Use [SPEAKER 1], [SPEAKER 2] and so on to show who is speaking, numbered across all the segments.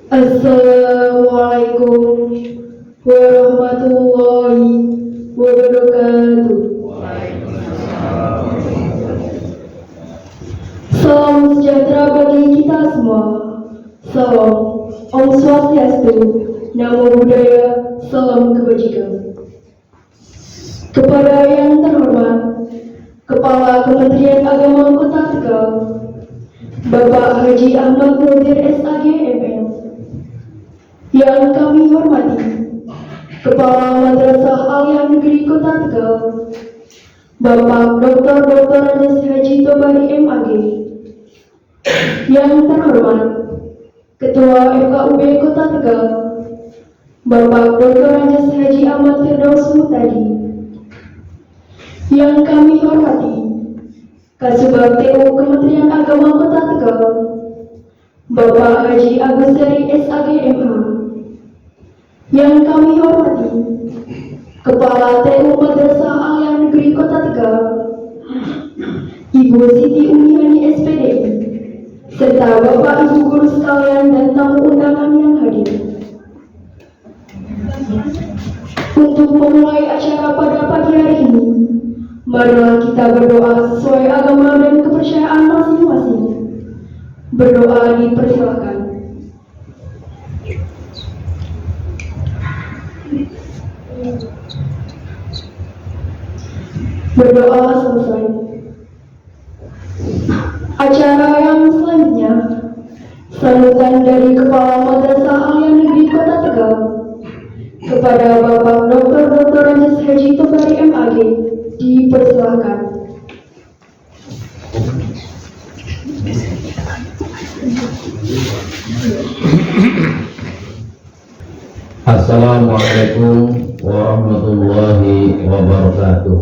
[SPEAKER 1] Assalamualaikum warahmatullahi wabarakatuh. Salam sejahtera bagi kita semua. Salam Om Swastiastu, Namo Buddhaya, salam kebajikan. Kepada yang terhormat Kepala Kementerian Agama Kota Tegal, Bapak Haji Ahmad Nurdin SAG MM. Yang kami hormati Kepala Madrasah Aliyah Negeri Kota Tegal, Bapak Dr. Andes Haji Tobari MAG. Yang terhormat Ketua FKUB Kota Tegal, Bapak Dr. Andes Haji Ahmad Firdaus Mutadi. Yang kami hormati Kasubag TU Kementerian Agama Kota Tegal, Bapak Haji Agus Dari SAG MA. Yang kami hormati Kepala TU Madrasah Aliyah Negeri Kota Tegal, Ibu Siti Uniani SPDI, serta Bapak Ibu guru sekalian dan tamu undangan yang hadir. Untuk memulai acara pada pagi hari ini, marilah kita berdoa sesuai agama dan kepercayaan masing-masing. Berdoa dipersilakan. Berdoa selesai. Acara yang selanjutnya, sambutan dari Kepala Madrasah Aliyah Negeri Kota Tegal kepada Bapak Dr. Andes Haji Tobari MAG dipersilakan.
[SPEAKER 2] Assalamualaikum warahmatullahi wabarakatuh.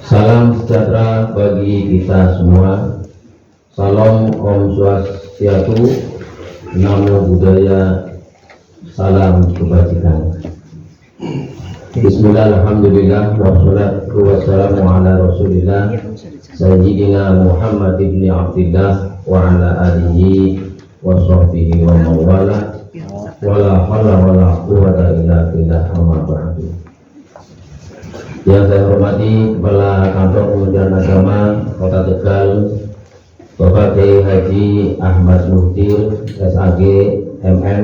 [SPEAKER 2] Salam sejahtera bagi kita semua. Salam Om Swastiastu, Namo Buddhaya, salam kebajikan. Bismillah, alhamdulillah, wassalatu wassalamu ala rasulillah Sayyidina Muhammad ibn Abdillah wa ala alihi wa sahbihi wa mawala wala hawla wala quwwata illa billah, amma ba'du. Yang saya hormati Kepala Kantor Kementerian Agama Kota Tegal, Bapak Kiai Haji Ahmad Nurdin SAG MM.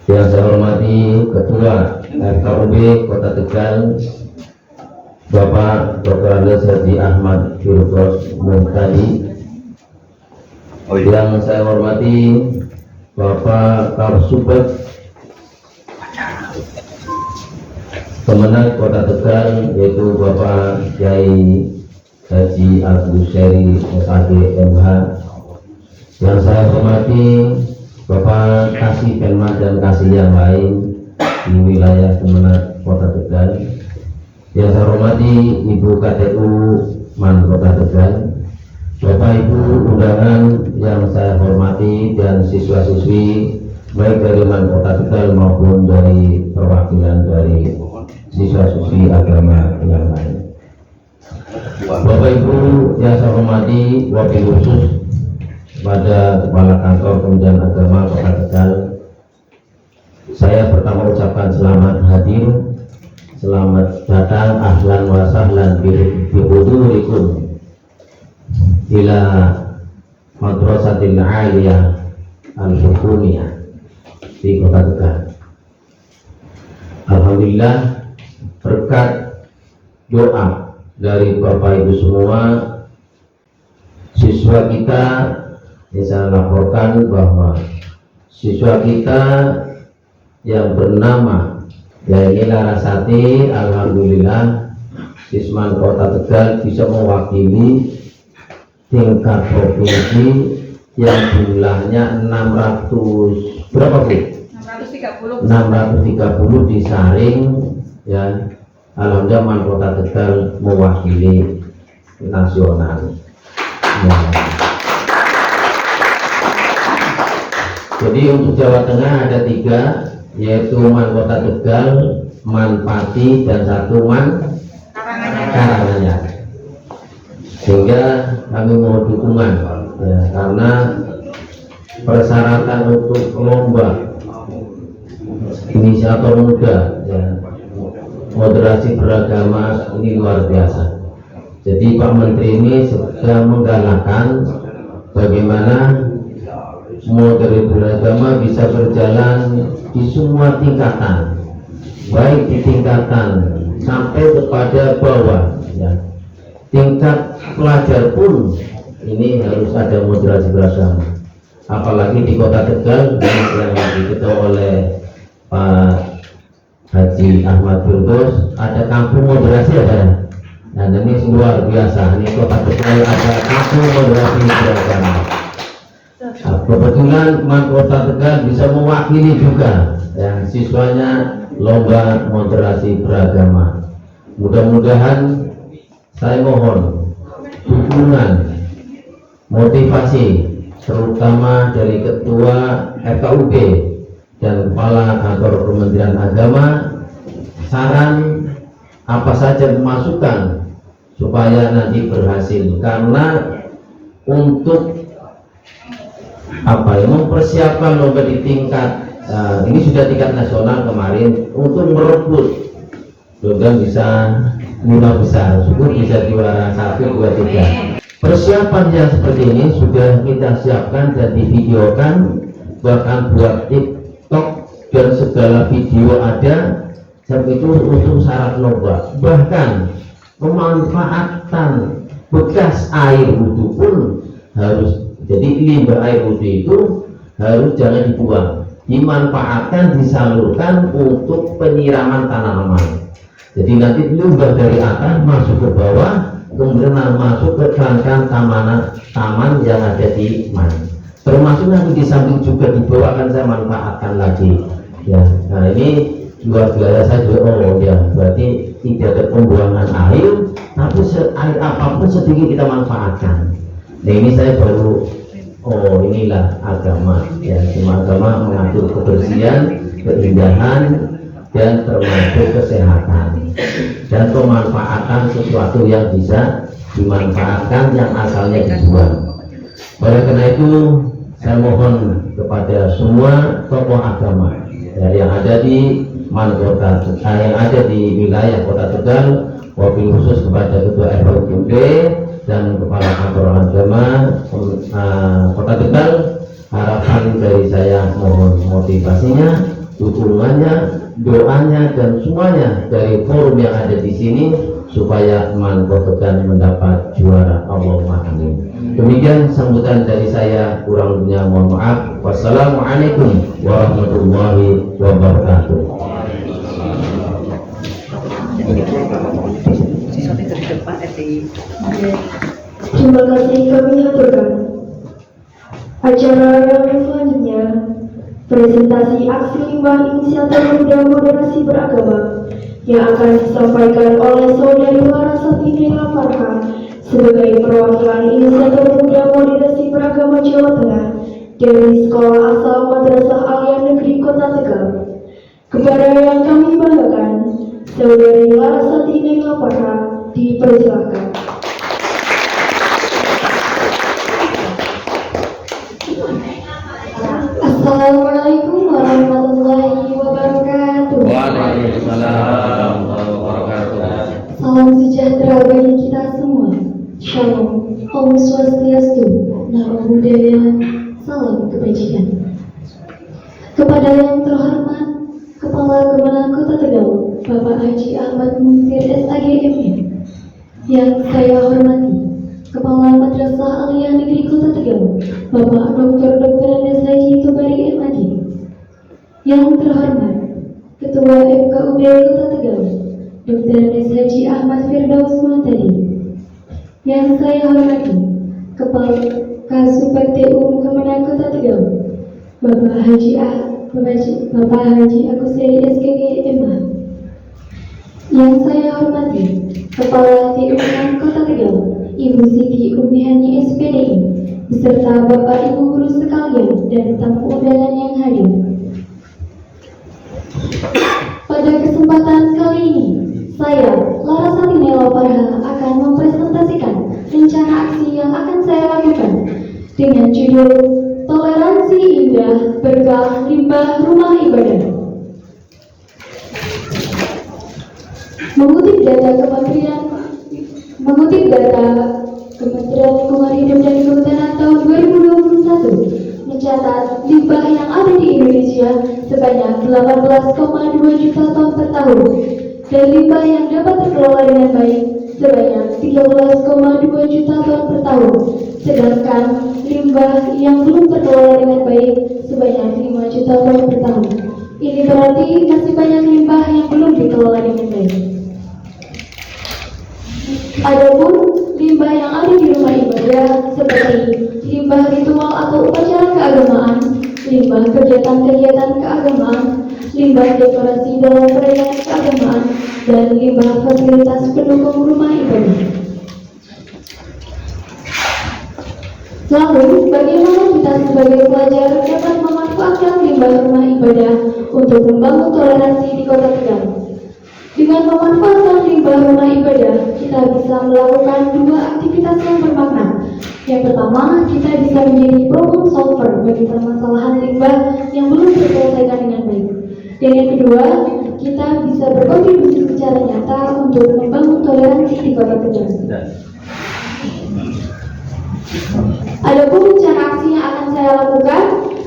[SPEAKER 2] Yang saya hormati Ketua FKUB Kota Tegal, Bapak Dr. Andes Haji Ahmad Firdaus Mutadi. Yang saya hormati Bapak Kapsubag Kemenag Kota Tegal, yaitu Bapak Kiai Haji Agus Seri SAG MH. Yang saya hormati Bapak Kasih Penma dan Kasih yang lain di wilayah Kemenag Kota Tegal. Yang saya hormati Ibu KTU Man Kota Tegal, Bapak Ibu undangan yang saya hormati, dan siswa-siswi baik dari Man Kota Tegal maupun dari perwakilan dari siswa-siswi agama yang lain. Bapak Ibu yang saya hormati, wabil khusus pada Kepala Kantor Kementerian Agama Kota Tegal, saya pertama ucapkan selamat hadir, selamat datang, ahlan wa sahlan bihudurikum ila Madrasatil Aliyah Al-Hukumiyah di Kota Tegal. Alhamdulillah, berkat doa dari Bapak Ibu semua, siswa kita, saya laporkan bahwa siswa kita yang bernama Yaini Larasati, alhamdulillah Sisman Kota Tegal bisa mewakili tingkat provinsi yang jumlahnya 600 berapa Bu? 630 disaring, ya. Alhamdulillah Man Kota Tegal mewakili nasional, ya. Jadi untuk Jawa Tengah ada 3, yaitu Man Kota Tegal, Man Pati, dan 1 Man Karanganyar. Sehingga kami mohon dukungan ya, karena persyaratan untuk lomba inisiator muda ya, moderasi beragama ini luar biasa. Jadi Pak Menteri ini sedang menggalakkan bagaimana moderasi beragama bisa berjalan di semua tingkatan, baik di tingkatan sampai kepada bawah ya. Tingkat pelajar pun ini harus ada moderasi beragama. Apalagi di Kota Tegal yang diketuai oleh Pak Haji Ahmad Firdaus ada kampung moderasi ada. Nah ini luar biasa, ini Kota Tegal ada kampung moderasi beragama. Nah, kebetulan Kota Tegal bisa mewakili juga ya, siswanya lomba moderasi beragama. Mudah-mudahan saya mohon dukungan, motivasi, terutama dari Ketua FKUB dan Kepala Kantor Kementerian Agama, saran apa saja masukan supaya nanti berhasil, karena untuk mempersiapkan lomba di tingkat ini sudah tingkat nasional kemarin untuk merebut mudah bisa 5 besar, syukur bisa juara 1, 2, 3. Persiapan yang seperti ini sudah kita siapkan dan divideokan, bahkan buat TikTok dan segala video ada. Itu untuk syarat lomba, bahkan pemanfaatan bekas air wudhu pun harus, jadi limbah air wudhu itu harus jangan dibuang, dimanfaatkan, disalurkan untuk penyiraman tanaman. Jadi nanti limbah dari atas masuk ke bawah, kemudian masuk ke kelangkaan taman yang ada di mana. Termasuk nanti di samping juga di bawah akan saya manfaatkan lagi. Ya, nah ini luar biasa saja. Oh ya, berarti tidak ada pembuangan air, tapi air apapun sedikit kita manfaatkan. Nah ini saya baru, oh inilah agama ya, semua agama mengatur kebersihan, keindahan, dan termasuk kesehatan dan pemanfaatan sesuatu yang bisa dimanfaatkan yang asalnya dibuang. Oleh karena itu saya mohon kepada semua tokoh agama ya, yang ada di yang ada di wilayah Kota Tegal, wabil khusus kepada Ketua FKUB dan Kepala Kantor Agama Kota Tegal, harapan dari saya mohon motivasinya, dukungannya, doanya, dan semuanya dari forum yang ada di sini supaya Kota Tegal mendapat juara. Allahumma amin. Demikian sambutan dari saya, kurang lebihnya mohon maaf. Wassalamualaikum warahmatullahi wabarakatuh.
[SPEAKER 1] Terima kasih kami haturkan. Acara yang selanjutnya, presentasi aksi limbah inisiator muda moderasi beragama yang akan disampaikan oleh Saudari Larasati Farha sebagai perwakilan inisiator muda moderasi beragama Jawa Tengah dari Sekolah Asal Madrasah Aliyah Negeri Kota Tegal. Kepada yang kami banggakan, Saudari Larasati Farha dipersilakan. Assalamualaikum warahmatullahi wabarakatuh.
[SPEAKER 2] Waalaikumsalam warahmatullahi wabarakatuh.
[SPEAKER 1] Salam sejahtera bagi kita semua. Shalom, Om Swastiastu, Namo Buddhaya, salam kebajikan. Kepada yang terhormat Kepala Kemenang Kota Tegal, Bapak Haji Ahmad Munsir SAG MM, yang saya hormati Kepala Madrasah Aliyah Negeri Kota Tegal, Bapak Dr. Andes Haji Tobari MAG, yang terhormat Ketua FKUB Kota Tegal, Dr. Andes Haji Ahmad Firdaus Muhtadi, yang saya hormati Kepala KasuptU Kemenang Kota Tegal, Bapak Haji Aguseri SKG MA, yang saya hormati Kepala TU Kota Tegal, Ibu Siti Umihani SPDI, beserta Bapak Ibu guru sekalian dan tamu undangan yang hadir. Pada kesempatan kali ini, saya, Larasati Farha, akan mempresentasikan rencana aksi yang akan saya lakukan dengan judul Toleransi Indah Berkah Limbah Rumah Ibadah. Mengutip data Kementerian Lingkungan Hidup dan Kehutanan tahun 2021 mencatat limbah yang ada di Indonesia sebanyak 18,2 juta ton per tahun dan limbah yang dapat terkelola dengan baik sebanyak 13,2 juta ton per tahun, sedangkan limbah yang belum terkelola dengan baik sebanyak 5 juta ton per tahun. Ini berarti masih banyak limbah yang belum dikelola dengan baik. Adapun limbah yang ada di rumah ibadah seperti limbah ritual atau upacara keagamaan, limbah kegiatan-kegiatan keagamaan, limbah dekorasi dalam perayaan keagamaan, dan limbah fasilitas pendukung rumah ibadah. Lalu, bagaimana kita sebagai pelajar dapat memanfaatkan limbah rumah ibadah untuk membangun toleransi di Kota Tegal? Dengan memanfaatkan limbah rumah ibadah, kita bisa melakukan dua aktivitas yang bermakna. Yang pertama, kita bisa menjadi problem solver bagi permasalahan limbah yang belum terselesaikan dengan baik. Dan yang kedua, kita bisa berkontribusi secara nyata untuk membangun toleransi di Kota Tegal. Adapun rencana aksi yang akan saya lakukan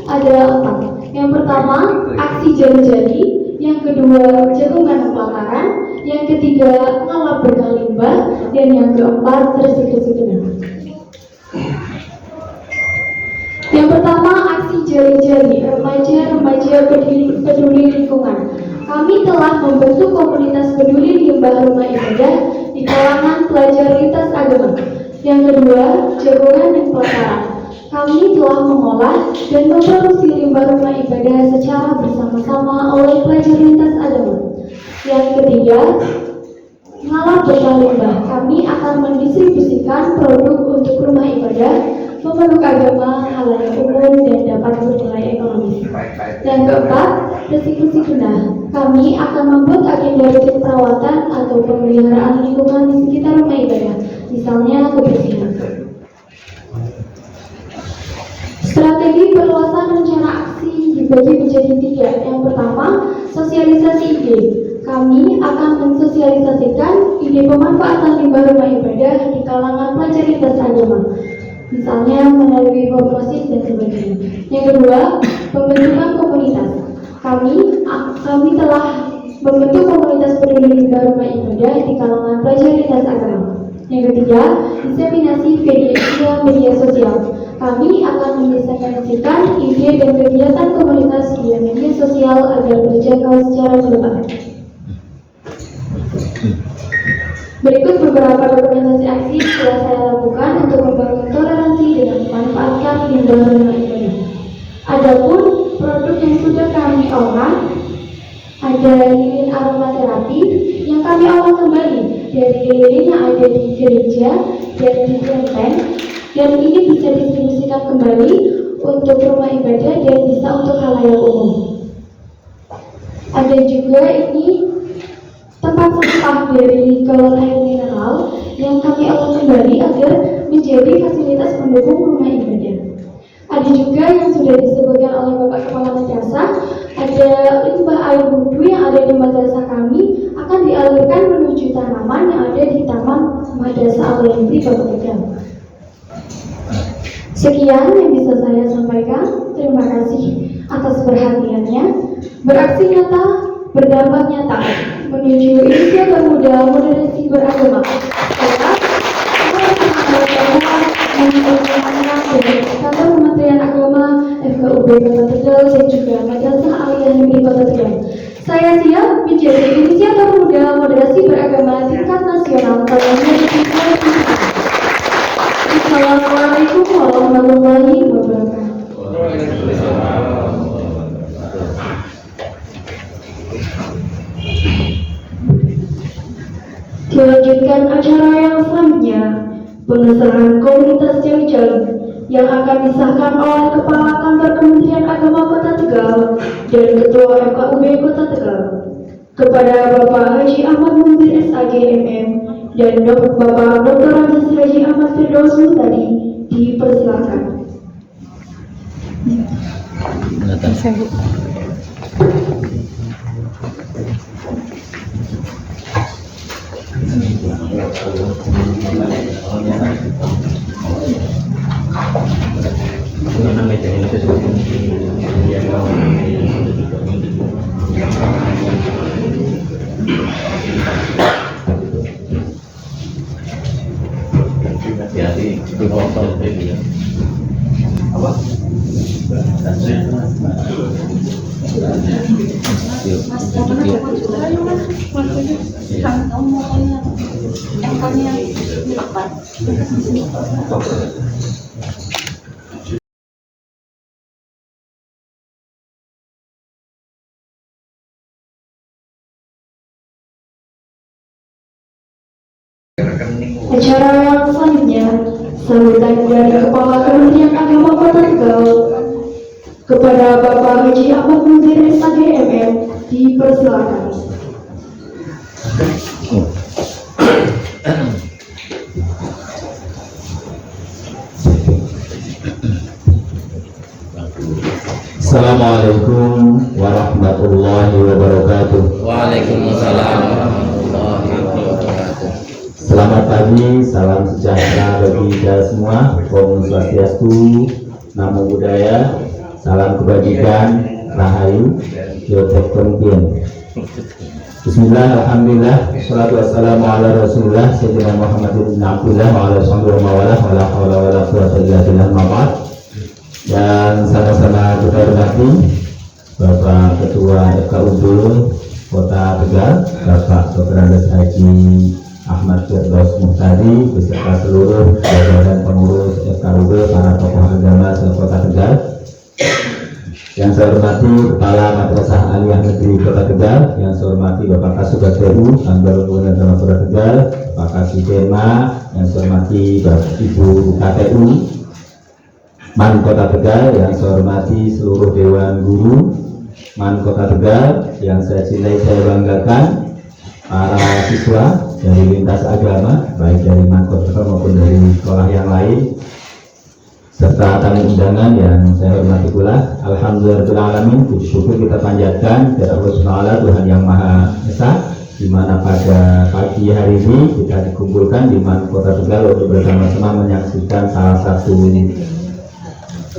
[SPEAKER 1] adalah 4. Yang pertama, aksi jari-jari. Yang kedua, jagungan pelataran. Yang ketiga, ngalap berkah limbah. Dan yang keempat, tersitu-situna. Yang pertama, aksi jari-jari remaja peduli lingkungan. Kami telah membentuk komunitas peduli limbah rumah ibadah di kalangan pelajar lintas agama. Yang kedua, jagungan dan pelataran. Kami telah mengolah dan memproduksi limbah rumah ibadah secara bersama-sama oleh pelajar lintas agama. Yang ketiga, ngalap berkah limbah. Kami akan mendistribusikan produk untuk rumah ibadah, pemeluk agama, halayak umum, dan dapat bernilai ekonomis. Yang keempat, resiko-sikuna. Kami akan membuat agenda rutin perawatan atau pemeliharaan lingkungan di sekitar rumah ibadah, misalnya kebersihan. Strategi perluasan rencana aksi dibagi menjadi 3. Yang pertama, sosialisasi ide. Kami akan mensosialisasikan ide pemanfaatan limbah rumah ibadah di kalangan pelajar lintas agama, misalnya melalui promosi dan sebagainya. Yang kedua, pembentukan komunitas. Kami telah membentuk komunitas peduli limbah rumah ibadah di kalangan pelajar lintas agama. Yang ketiga, diseminasi via media sosial. Kami akan mendiseminasikan ide dan kegiatan komunitas via media sosial agar terjangkau secara global. Berikut beberapa dokumentasi aksi yang telah saya lakukan untuk membangun toleransi dengan memanfaatkan limbah rumah ibadah. Adapun produk yang sudah kami olah, ada lilin aromaterapi yang kami olah kembali dari lilin yang ada di gereja dan di kelenteng, dan ini bisa distribusikan kembali untuk rumah ibadah dan bisa untuk halayak umum. Ada juga ini tempat sampah dari galon air mineral yang kami olah kembali agar menjadi fasilitas pendukung rumah ibadah. Ada juga yang sudah disebutkan oleh Bapak Kepala Madrasah, ada limbah air wudhu yang ada di madrasah kami akan dialirkan menuju tanaman yang ada di Taman Madrasah Al-Yamri Kota Tegal. Sekian yang bisa saya sampaikan. Terima kasih atas perhatiannya. Beraksi nyata, berdampak nyata menuju Indonesia Muda Moderasi Beragama. Kantor Kementerian Agama FKUB Kota Tegal dan juga Madrasah Aliyah Negeri Kota Tegal. Saya siap menjadi inisiator muda moderasi beragama tingkat nasional tahun 2020. Assalamualaikum warahmatullahi wabarakatuh. Dilanjutkan acara yang selanjutnya, pengesahan komunitas jali-jali yang akan disahkan oleh Kepala Kantor Kementerian Agama Kota Tegal dan Ketua FKUB Kota Tegal kepada Bapak Haji Ahmad Munzir SAG MM dan Bapak Dr. Haji Ahmad Firdaus Mustadi dipersilakan.
[SPEAKER 2] Hati-hati di motor itu apa?
[SPEAKER 1] Acara yang selanjutnya, sambutan dari Kepala Kementerian Agama Kota Tegal kepada Bapak Haji Ahmad Munzir SAG MM dipersilakan.
[SPEAKER 2] Assalamualaikum warahmatullahi wabarakatuh.
[SPEAKER 3] Waalaikumsalam warahmatullahi wabarakatuh.
[SPEAKER 2] Selamat pagi, salam sejahtera bagi kita semua. Om Swastiastu, Namo Buddhaya, salam kebajikan, rahayu, Yotek Pemimpin. Bismillah, alhamdulillah, salatu wassalamu ala rasulullah Sayyidina Muhammad bin Abdullah wa ala sahbihi wa ala wa la hawla wa la quwwata illa billah ma'ad. Dan sama-sama kita hormati Bapak Ketua FKUD Kota Tegal, Bapak Dr. Andes Haji Ahmad Firdaus Muhtadi beserta seluruh jajaran pengurus FKUD, para tokoh agama se-Kota Tegal. Yang saya hormati Kepala Madrasah Aliyah Negeri Kota Tegal, yang saya hormati Bapak Kasubag TU Anggota Agama Kota Tegal, Pak Kasubdema, yang saya hormati Bapak Ibu KTU Man Kota Tegal, yang saya hormati seluruh Dewan Guru Man Kota Tegal, yang saya cintai, saya banggakan para siswa dari lintas agama, baik dari Man Kota Tegal maupun dari sekolah yang lain, serta tamu undangan yang saya hormati pula. Alhamdulillahirrahmanirrahim, puji syukur kita panjatkan kepada Allah SWT, Tuhan yang Maha Esa, di mana pada pagi hari ini kita dikumpulkan di Man Kota Tegal untuk bersama-sama menyaksikan salah satu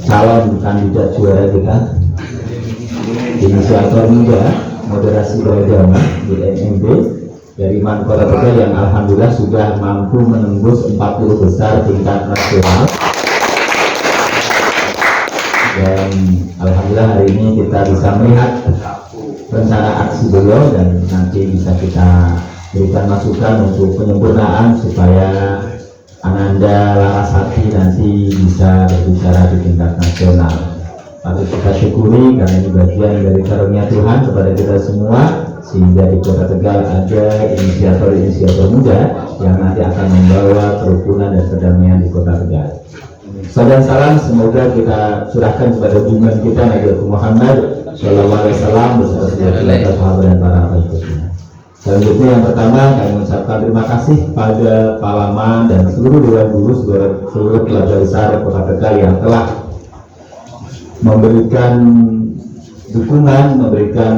[SPEAKER 2] calon kandidat juara kita, inisiator muda moderasi beragama di NMB dari Man Kota Tegal, yang alhamdulillah sudah mampu menembus 40 besar tingkat nasional. Dan alhamdulillah hari ini kita bisa melihat rencana aksi beliau, dan nanti bisa kita berikan masukan untuk penyempurnaan supaya Ananda Larasati nanti bisa berbicara di tingkat nasional. Patut kita syukuri karena ini bagian dari karunia Tuhan kepada kita semua, sehingga di Kota Tegal ada inisiator-inisiator muda yang nanti akan membawa kerukunan dan perdamaian di Kota Tegal. Salam salam semoga kita curahkan kepada junjungan kita Nabi Muhammad Sallallahu Alaihi Wasallam beserta seluruh sahabat dan para pengikutnya. Selanjutnya yang pertama kami mengucapkan terima kasih pada Pahlawan dan seluruh Dewan Guru, seluruh keluarga besar Kota Tegal yang telah memberikan dukungan, memberikan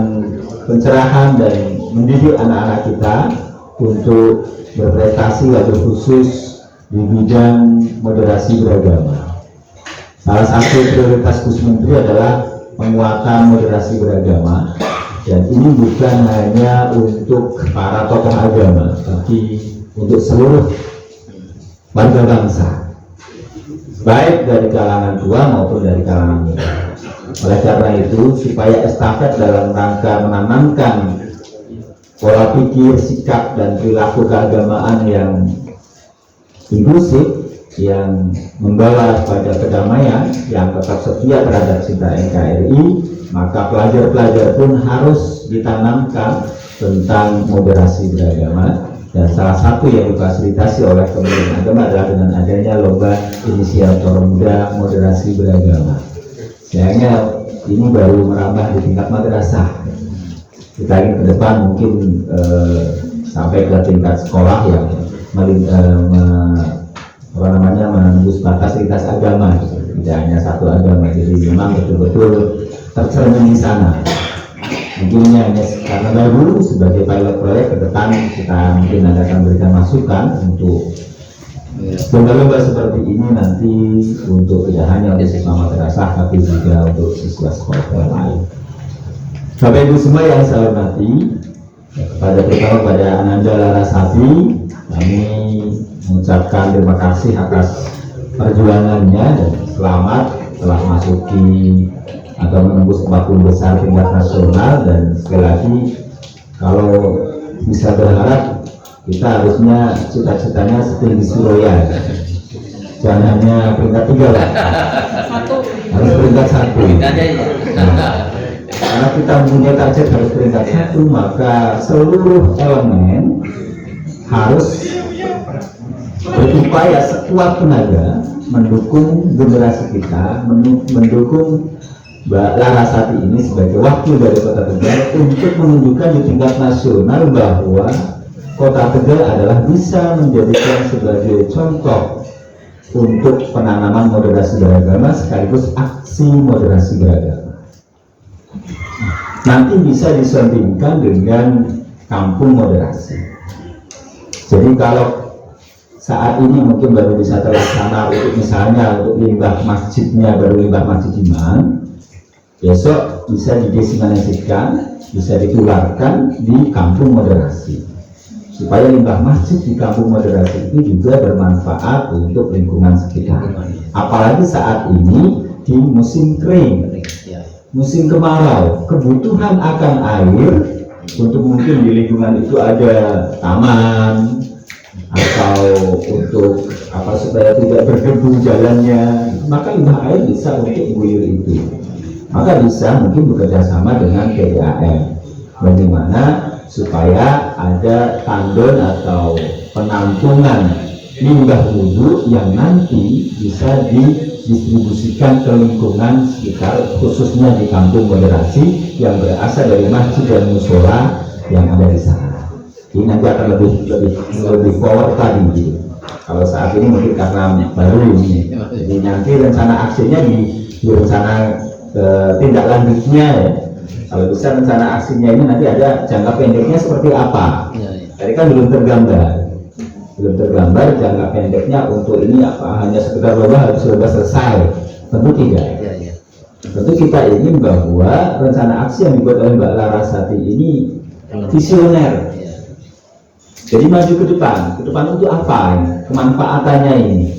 [SPEAKER 2] pencerahan dan mendidik anak-anak kita untuk berprestasi wabil khusus di bidang moderasi beragama. Salah satu prioritas Gus Menteri adalah penguatan moderasi beragama, dan ini bukan hanya untuk para tokoh agama, tapi untuk seluruh warga bangsa, baik dari kalangan tua maupun dari kalangan muda. Oleh karena itu, supaya estafet dalam rangka menanamkan pola pikir, sikap, dan perilaku keagamaan yang inklusif, yang membawa pada kedamaian, yang tetap setia terhadap cinta NKRI, maka pelajar-pelajar pun harus ditanamkan tentang moderasi beragama. Dan salah satu yang difasilitasi oleh Kementerian Agama adalah dengan adanya lomba inisiator muda moderasi beragama. Sayangnya ini baru merambah di tingkat madrasah. Kita ingin ke depan mungkin sampai ke tingkat sekolah yang menembus batas lintas agama. Itu
[SPEAKER 4] tidak hanya satu agama, jadi memang betul-betul tercermin di sana. Mungkin hanya karena baru sebagai pilot proyek, ke depan kita mungkin akan berikan masukan untuk lomba-lomba seperti ini nanti, untuk tidak hanya untuk siswa madrasah tapi juga untuk siswa sekolah yang lain. Bapak Ibu semua yang saya hormati, terutama kepada Ananda Larasati, kami mengucapkan terima kasih atas perjuangannya dan selamat telah masuki atau menembus 40 besar tingkat nasional. Dan sekali lagi, kalau bisa berharap, kita harusnya cita-citanya setinggi Surya, jangan hanya peringkat 3 lah, harus peringkat 1. Karena kita mempunyai target harus peringkat 1, maka seluruh elemen harus berupaya sekuat tenaga mendukung generasi kita, mendukung Mbak Larasati ini sebagai wakil dari Kota Tegal untuk menunjukkan di tingkat nasional bahwa Kota Tegal adalah bisa menjadikan sebagai contoh untuk penanaman moderasi beragama sekaligus aksi moderasi beragama. Nanti bisa disandingkan dengan kampung moderasi. Jadi kalau saat ini mungkin baru bisa terlaksana untuk misalnya untuk limbah masjidnya, baru limbah masjid Iman, besok bisa didesimasikan, bisa ditularkan di kampung moderasi, supaya limbah masjid di kampung moderasi itu juga bermanfaat untuk lingkungan sekitar. Apalagi saat ini di musim kering, musim kemarau, kebutuhan akan air untuk mungkin di lingkungan itu ada taman atau untuk apa supaya tidak berdebu jalannya, maka limbah air bisa untuk guyur itu. Maka bisa mungkin bekerja sama dengan PDAM, bagaimana supaya ada tandon atau penampungan limbah wudhu yang nanti bisa didistribusikan ke lingkungan sekitar, khususnya di kampung moderasi yang berasal dari masjid dan musola yang ada di sana. Ini nanti akan lebih forward tadi gitu. Kalau saat ini mungkin karena baru ini, jadi nanti rencana aksinya di rencana tindak lanjutnya ya. Kalau bisa rencana aksinya ini nanti ada jangka pendeknya seperti apa. Tadi kan belum tergambar jangka pendeknya untuk ini apa, hanya sekedar harus selesai. Tentu tidak. Tentu kita ingin bahwa rencana aksi yang dibuat oleh Mbak Larasati ini visioner. Jadi maju ke depan untuk apa ini? Kemanfaatannya ini.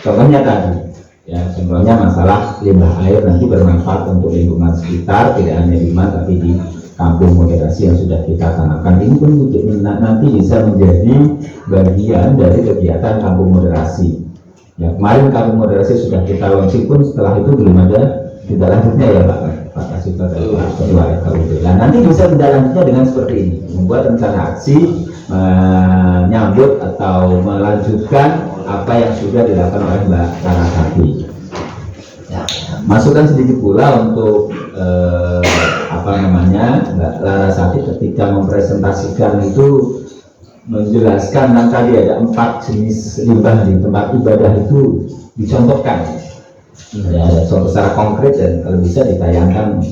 [SPEAKER 4] Contohnya tadi. Ya, contohnya masalah limbah air nanti bermanfaat untuk lingkungan sekitar, tidak hanya di Iman tapi di kampung moderasi yang sudah kita tanamkan. Ini pun nanti bisa menjadi bagian dari kegiatan kampung moderasi. Ya, kemarin kampung moderasi sudah kita launching, pun setelah itu belum ada tindak lanjutnya ya Pak Kasih dari Pak Ketua RKUD. Nah, nanti bisa tindak lanjutnya dengan seperti ini, membuat rencana aksi menyambut atau melanjutkan apa yang sudah dilakukan oleh Mbak Larasati. Masukkan sedikit pula untuk Mbak Larasati ketika mempresentasikan itu menjelaskan tentang tadi ada 4 jenis limbah di tempat ibadah itu dicontohkan. Ya, ada contoh secara konkret dan kalau bisa ditayangkan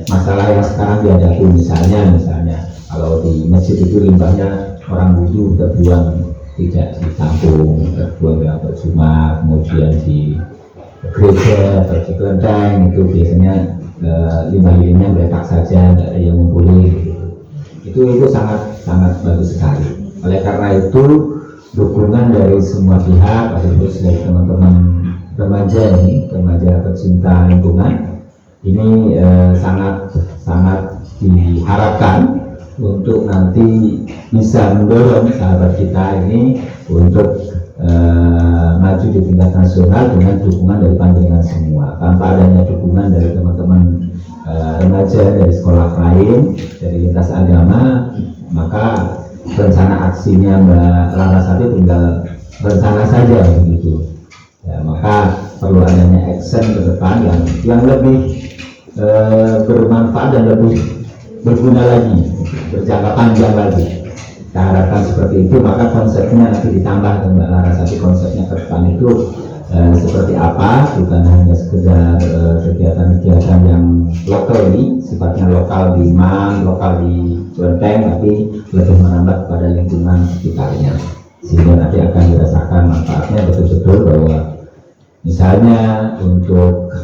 [SPEAKER 4] masalah yang sekarang dihadapi, misalnya kalau di masjid itu limbahnya orang wudhu terbuang tidak ditampung, terbuang di tempat Jumat, kemudian di gereja atau di kelenteng itu biasanya limbah-limbahnya meletak saja, tidak ada yang ngumpulin. Itu sangat bagus sekali. Oleh karena itu dukungan dari semua pihak, khusus dari teman-teman remaja pecinta lingkungan ini sangat diharapkan untuk nanti bisa mendorong sahabat kita ini untuk maju di tingkat nasional dengan dukungan dari panjenengan semua. Tanpa adanya dukungan dari teman-teman remaja dari sekolah lain, dari lintas agama, maka rencana aksinya Mbak Larasati tinggal rencana saja begitu. Ya, maka perlu adanya action ke depan yang lebih bermanfaat dan lebih berguna lagi, berjangka panjang lagi. Kita harapkan seperti itu, maka konsepnya nanti ditambah Mbak Larasati, konsepnya ke depan itu seperti apa, bukan hanya sekedar kegiatan-kegiatan yang lokal ini, sifatnya lokal di Mang, lokal di Klenteng, tapi lebih menambah pada lingkungan sekitarnya, sehingga nanti akan dirasakan manfaatnya betul-betul bahwa misalnya untuk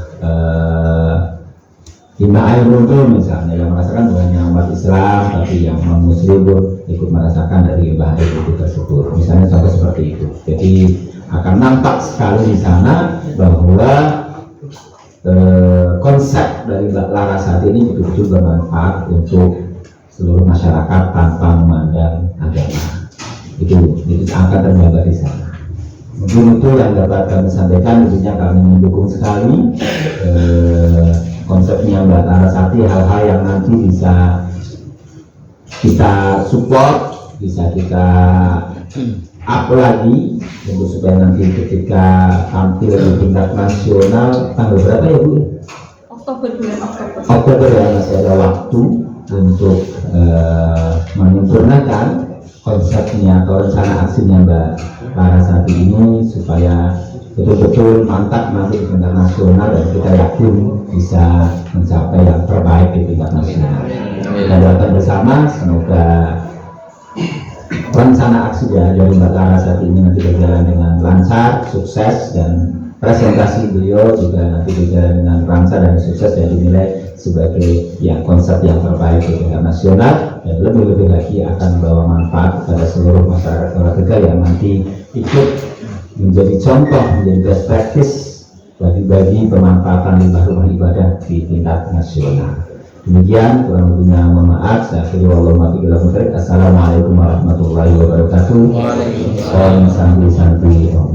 [SPEAKER 4] hima air wudhu misalnya yang merasakan bukan hanya umat Islam tapi yang non Muslim pun ikut merasakan dari limbah air wudhu tersebut, misalnya contoh seperti itu. Jadi akan nampak sekali di sana bahwa konsep dari Larasati ini betul-betul bermanfaat untuk seluruh masyarakat tanpa memandang agama. Itu akan tergambar di sana. Mungkin itu yang dapat kami sampaikan. Tentunya kami mendukung sekali konsepnya Mbak Larasati, hal-hal yang nanti bisa kita support, bisa kita up lagi untuk supaya nanti ketika tampil di tingkat nasional tanggal berapa ya Bu?
[SPEAKER 1] Bulan
[SPEAKER 4] Oktober ya, masih ada waktu untuk menyempurnakan konsepnya atau rencana aksinya Mbak Larasati ini supaya betul-betul mantap nanti di tingkat nasional dan kita yakin bisa mencapai yang terbaik di tingkat nasional. Kita doakan bersama semoga rencana aksi dari Mbak Larasati ini nanti berjalan dengan lancar, sukses, dan presentasi beliau juga nanti berjalan dengan lancar dan sukses dan dinilai sebagai konsep yang terbaik di tingkat nasional, dan lebih-lebih lagi akan membawa manfaat kepada seluruh masyarakat Kota Tegal yang nanti ikut menjadi contoh, menjadi best practice bagi pemanfaatan limbah rumah ibadah di tingkat nasional. Demikian, kurang lebihnya mohon maaf. Saya akhiri wallahualam billahil taufiq. Assalamualaikum warahmatullahi wabarakatuh. Om Santi Santi Om.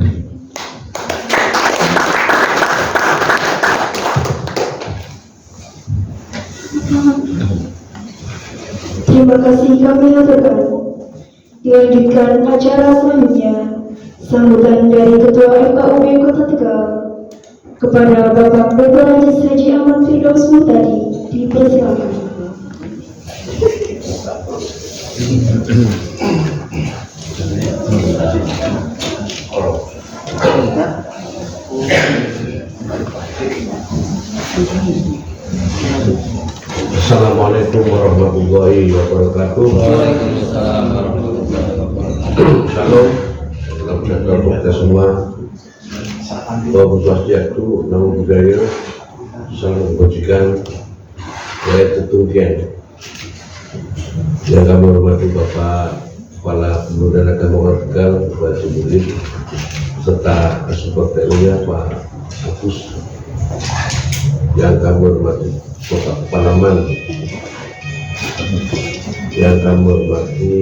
[SPEAKER 1] Terima kasih kami aturkan. Dilanjutkan acara selanjutnya, sambutan dari Ketua FKUB Kota Tegal kepada Bapak Dr. Anjas Haji Ahmad Firdaus Murtadi, dipersilakan.
[SPEAKER 5] Assalamualaikum warahmatullahi wabarakatuh.
[SPEAKER 3] Waalaikumsalam warahmatullahi wabarakatuh.
[SPEAKER 5] Shalom, salam sejahtera untuk kita semua. Om Swastiastu, Namo Buddhaya, salam kebajikan, jaya tetunggian. Yang kami hormati Bapak Kepala Pemuda Agama Kota Tegal, Bapak Jumuli, serta Kasubag PU-nya Pak Agus. Yang kami hormati Bapak Kepalaman, yang kami hormati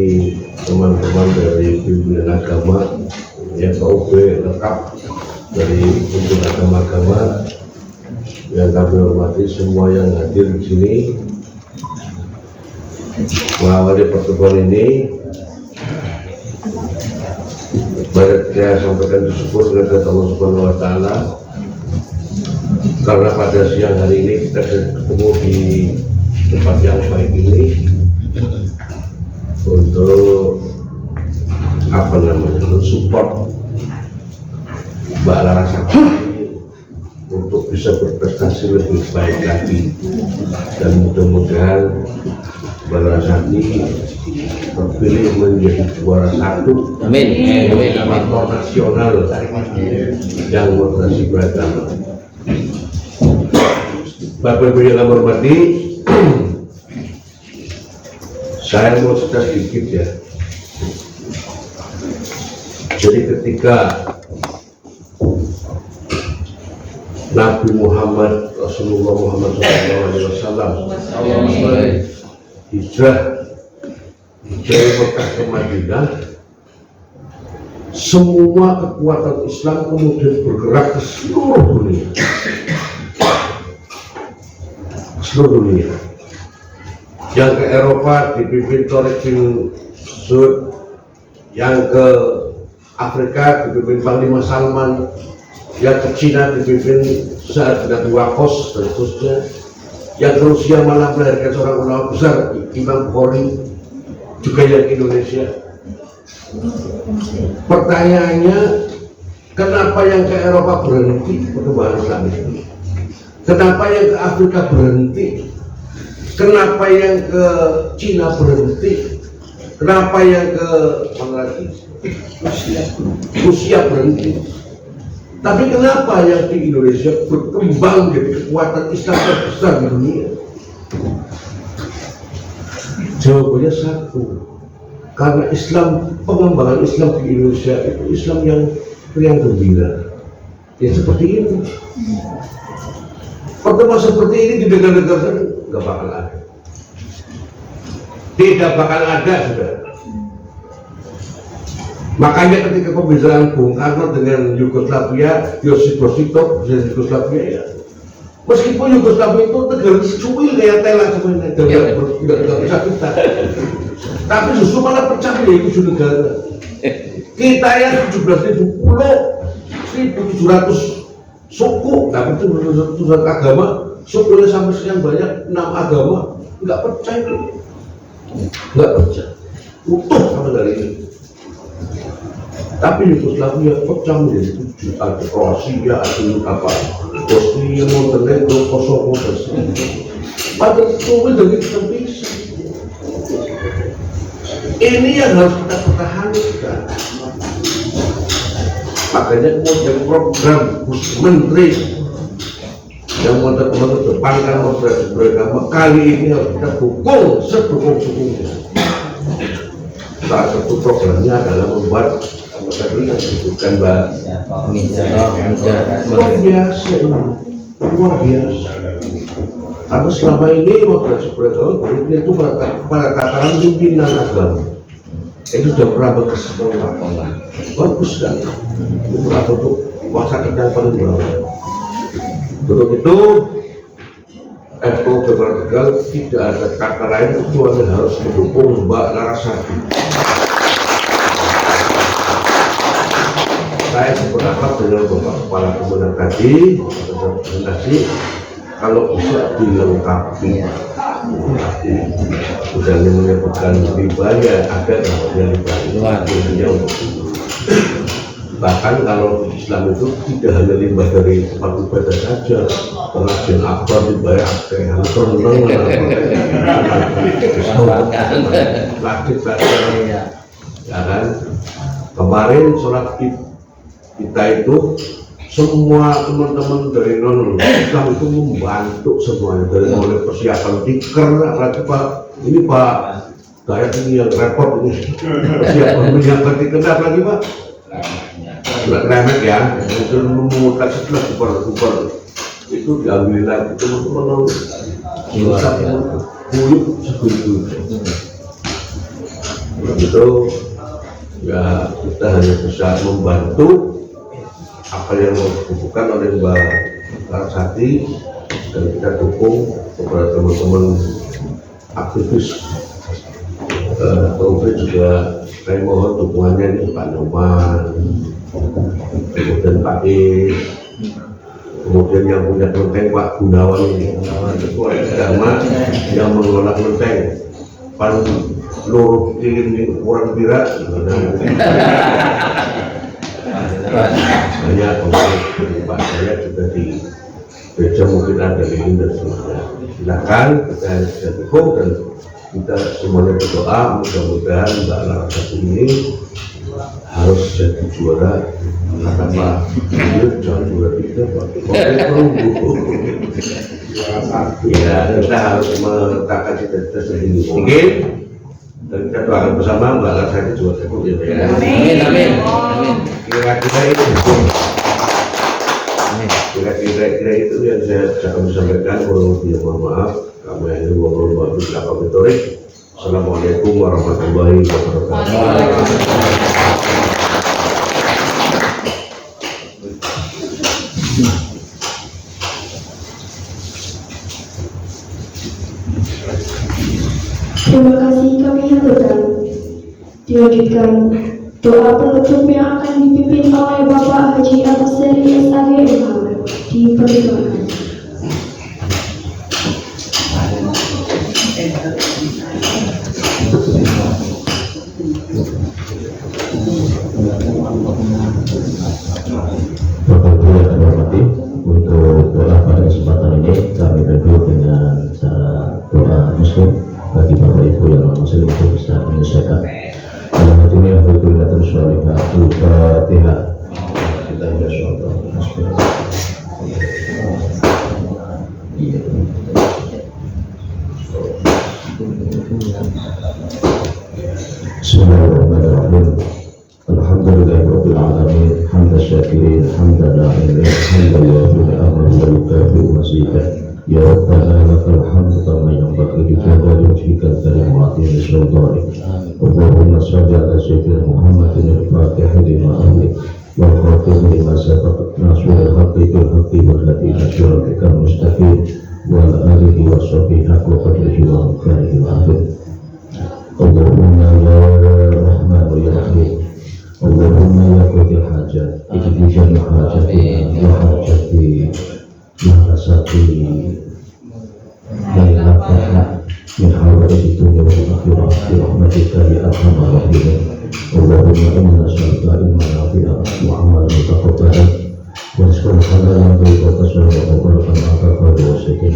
[SPEAKER 5] teman-teman dari pimpinan agama, yang KUB lengkap dari pimpinan agama-agama, yang kami hormati semua yang hadir di sini. Mengawali pertemuan ini, mari saya sampaikan bersyukur kepada Allah Subhanahu Wa Taala karena pada siang hari ini kita ketemu di tempat yang baik ini untuk support Mbak Larasati untuk bisa berprestasi lebih baik lagi, dan mudah-mudahan Mbak Larasati terpilih menjadi juara satu faktor nasional yang moderasi beragama. Bapak Ibu yang kami hormati, saya mau cerita sedikit ya. Jadi ketika Nabi Muhammad Rasulullah Muhammad SAW hijrah dari Mekah ke Madinah, semua kekuatan Islam kemudian bergerak ke seluruh dunia. Yang ke Eropa dipimpin Tariq bin Saud, yang ke Afrika dipimpin Panglima Salman, yang ke Cina dipimpin Sa'ad bin Abi Waqqas dan seterusnya, yang ke Rusia malah melahirkan seorang ulama besar Imam Bukhari, juga yang ke Indonesia. Pertanyaannya, Kenapa yang ke Eropa berhenti perkembangan Islam itu? Kenapa yang ke Afrika berhenti? Kenapa yang ke Cina berhenti? Kenapa yang ke mana lagi? Rusia berhenti? Tapi kenapa yang di Indonesia berkembang jadi kekuatan Islam terbesar di dunia? Jawabannya satu, karena Islam, pengembangan Islam di Indonesia itu Islam yang riang gembira, ya seperti itu. Pertemuan seperti ini di negara-negara nggak bakal ada, tidak bakal ada, sudah. Makanya ketika pembicaraan Bung Karno dengan Yugoslavia, Josip Broz Tito, presiden Yugoslavia, ya, meskipun Yugoslavia itu negara cuil kayak Thailand sebenarnya, tidak bisa kita, tapi justru malah pecah menjadi 7 negara. Kita yang 17.000 pulau, 1.700 suku, tapi itu 700 agama, sukunya sampai sekian banyak, 6 agama, nggak pecah itu, nggak pecah, utuh sampai dari ini. Tapi Yugoslavia pecah menjadi 7, ada Kroasia, ada apa, Bosnia, Montenegro, Kosovo, dan sebagainya. Padahal itu dari terpisah. Ini yang harus kita pertahankan. Makanya kemudian program Menteri yang mau terdepankan moderasi beragama kali ini harus kita dukung sedukung-dukungnya. Salah satu programnya adalah membuat tadi yang disebutkan Mbak, luar biasa ini, luar biasa. Karena selama ini moderasi beragama itu pada tataran pimpinan agama itu sudah pernah berkesempatan, bagus kan? Itu pernah untuk kuasa kerja paling bawah. Untuk itu, FO Tegal tidak ada kata lain kecuali harus mendukung Mbak Larasati. Saya sependapat dengan Bapak Kepala Kementerian tadi, presentasi kalau bisa dilengkapi. Sudah menyebutkan ribanya ada yang ribanya. Bahkan kalau Islam itu tidak hanya limbah dari tempat ibadah saja, pengajian akbar dibayar yang renang, ya kan. Kemarin sholat kita itu semua teman-teman dari non Islam itu membantu semuanya, dari mulai persiapan tikar, apalagi Pak ini Pak Gayat ini yang repot ini persiapan menyiapkan tikar, apalagi Pak sudah remet ya, itu memutar setelah super itu diambil lagi teman-teman bisa buyuk segitu. Begitu ya, kita hanya bisa membantu apa yang dibutuhkan oleh Mbak Larasati, dan kita dukung kepada teman-teman aktivis. Kemudian juga saya mohon dukungannya ini Pak Nyoman, kemudian Pak Is, kemudian yang punya kelenteng Pak Gunawan ini, ketua agama yang mengelola kelenteng, pan seluruh ini orang bira, banyak Pak saya juga di gereja mungkin ada ini dan semuanya. Silakan kita bisa dukung dan kita semuanya berdoa mudah-mudahan Mbak Larasati ini harus jadi juara. Kata Pak Yud, jangan juara kita Pak. Ya, kita harus meletakkan cita-cita sendiri mungkin, dan kita doakan bersama Mbak Larasati juara satu ya.
[SPEAKER 3] Amin, amin, amin.
[SPEAKER 5] Kira-kira itu, kira-kira itu yang saya akan sampaikan. Mohon maaf, kami hanya ngobrol belakang retorik. Assalamualaikum warahmatullahi wabarakatuh.
[SPEAKER 1] Terima kasih kami haturkan. Dilanjutkan doa penutup yang akan dipimpin oleh Bapak Haji Agus Seri SAGMH dipersilakan.
[SPEAKER 2] menyelesaikan. Selamat ini alhamdulillah tersolihah. Al-Fatihah. Kita Bismillahirrahmanirrahim. Alhamdulillahirabbil alamin, hamdan syakirin, hamdan na'imin, hamdan yuwafi ni'amahu wa yukafi'u mazidah. Ya Rabbana lakal hamdu kama yanbaghi li jalali wajhikal karim wa 'azimi sultanik. Allahumma shalli ala sayyidina Muhammadin al-Fatih lima amlik wal khatim lima sabaq nasrul haqqi bil haqqi wal hadi ila siratikal mustaqim wa ala alihi wa sahbihi haqqa qadrihi wa miqdarihi al-'azim. Allahumma ya Rahman ya Rahim, Allahumma ya qadil hajat, ikdi jami hajati wa hajati mahasati dari lakana min hawai dunia wal akhirah bi rahmatika ya arhamar rahimin. Allahumma inna nas'aluka ilman nafi'an wa amalan mutaqabbalan wa rizqan halalan tayyiban wa barakan ma'aka wa sakin.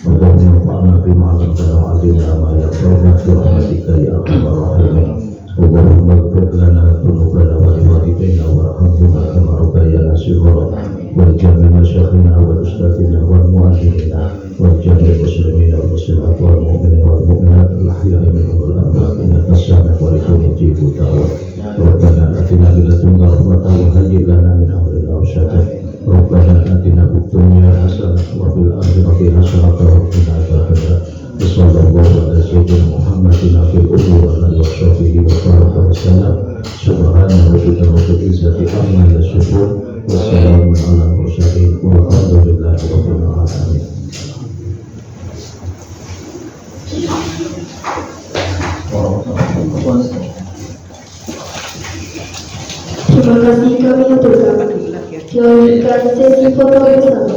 [SPEAKER 2] Allahumma fa'alna bima 'allamtana wa 'allimna ma yanfa'una bi rahmatika ya arhamar rahimin. Allahumma ighfir lana dhunubana wa liwalidayna warhamhuma kama rabbayana shighara wa jami' masyayikhina wa ustadzina wal mu'allimina wa jami' muslimina wal muslimat wal mu'minina wal mu'minat al ahya'i minhum wal amwat innaka sami'un qaribun mujibud da'wat. Rabbana atina min ladunka rahmatan wa hayyi' lana min amrina rashada. Rabbana atina fid dunya hasanah wa fil akhirati hasanah wa qina adzabannar. Sallallahu ala sayyidina Muhammadin fil umur wa ala sahbihi wa baraka wa sallam. Subhana rabbika rabbil izzati amma yasifun wa salamun ala mursalin walhamdulillahi rabbil alamin.
[SPEAKER 1] Terima kasih kami aturkan. Dilanjutkan sesi foto bersama.